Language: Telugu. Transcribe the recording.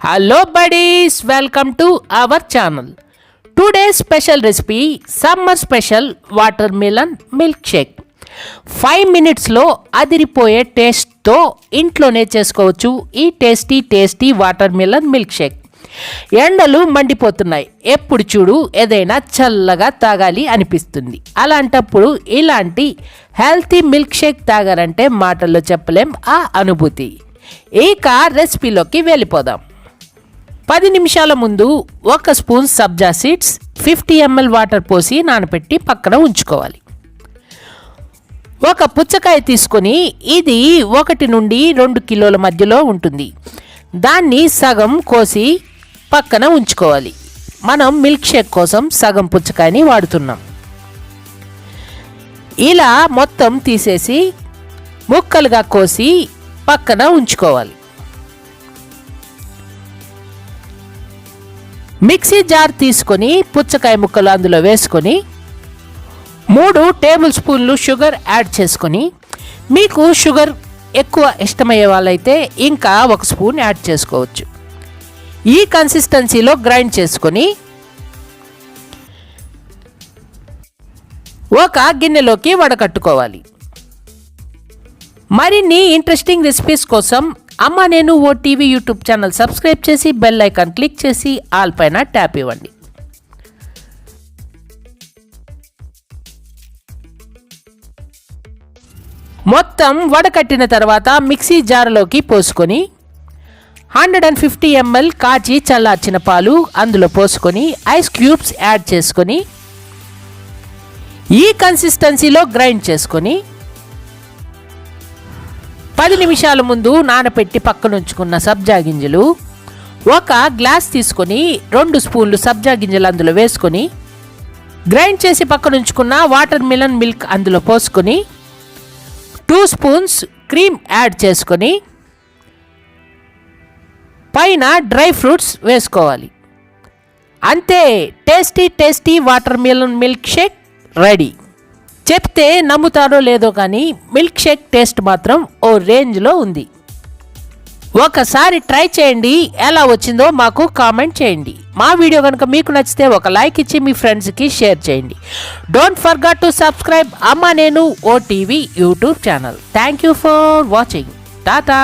Hello buddies, welcome to our channel. Today's special recipe, summer special watermelon milkshake. 5 minutes లో అదిరిపోయే టేస్ట్తో ఇంట్లోనే చేసుకోవచ్చు ఈ టేస్టీ వాటర్మెలన్ మిల్క్ షేక్. ఎండలు మండిపోతున్నాయి, ఎప్పుడు చూడు ఏదైనా చల్లగా తాగాలి అనిపిస్తుంది. అలాంటప్పుడు ఇలాంటి హెల్తీ మిల్క్ షేక్ తాగారంటే మాటల్లో చెప్పలేం ఆ అనుభూతి. ఇక రెసిపీలోకి వెళ్ళిపోదాం. 10 నిమిషాల ముందు 1 స్పూన్ సబ్జా సీడ్స్ 50 ml వాటర్ పోసి నానబెట్టి పక్కన ఉంచుకోవాలి. ఒక పుచ్చకాయ తీసుకొని ఇది 1 నుండి 2 కిలోల మధ్యలో ఉంటుంది. దాన్ని సగం కోసి పక్కన ఉంచుకోవాలి. మనం మిల్క్ షేక్ కోసం సగం పుచ్చకాయని వాడుతున్నాం. ఇలా మొత్తం తీసేసి ముక్కలుగా కోసి పక్కన ఉంచుకోవాలి. మిక్సీ జార్ తీసుకొని పుచ్చకాయ ముక్కలు అందులో వేసుకొని 3 టేబుల్ స్పూన్లు షుగర్ యాడ్ చేసుకొని, మీకు షుగర్ ఎక్కువ ఇష్టమయ్యే వాళ్ళైతే ఇంకా 1 స్పూన్ యాడ్ చేసుకోవచ్చు. ఈ కన్సిస్టెన్సీలో గ్రైండ్ చేసుకొని ఒక గిన్నెలోకి వడకట్టుకోవాలి. మరిన్ని ఇంట్రెస్టింగ్ రెసిపీస్ కోసం అమ్మా నేను ఓటీవీ యూట్యూబ్ ఛానల్ సబ్స్క్రైబ్ చేసి బెల్ ఐకాన్ క్లిక్ చేసి ఆల్ పైన ట్యాప్ ఇవ్వండి. మొత్తం వడకట్టిన తర్వాత మిక్సీ జార్లోకి పోసుకొని 150 ml కాచి చల్లార్చిన పాలు అందులో పోసుకొని ఐస్ క్యూబ్స్ యాడ్ చేసుకొని ఈ కన్సిస్టెన్సీలో గ్రైండ్ చేసుకొని 10 నిమిషాల ముందు నానబెట్టి పక్కన ఉంచుకున్న సబ్జా గింజలు 1 గ్లాస్ తీసుకొని 2 స్పూన్లు సబ్జా గింజలు అందులో వేసుకొని గ్రైండ్ చేసి పక్కన ఉంచుకున్న వాటర్ మిలన్ మిల్క్ అందులో పోసుకొని 2 స్పూన్స్ క్రీమ్ యాడ్ చేసుకొని పైన డ్రై ఫ్రూట్స్ వేసుకోవాలి. అంతే, tasty water melon milk shake ready. చెప్తే నమ్ముతారో లేదో కానీ మిల్క్ షేక్ టేస్ట్ మాత్రం ఓ రేంజ్లో ఉంది. ఒకసారి ట్రై చేయండి, ఎలా వచ్చిందో మాకు కామెంట్ చేయండి. మా వీడియో కనుక మీకు నచ్చితే ఒక లైక్ ఇచ్చి మీ ఫ్రెండ్స్కి షేర్ చేయండి. డోంట్ ఫర్గెట్ టు సబ్స్క్రైబ్ అమ్మా నేను OTV YouTube channel. Thank you for watching. Tata.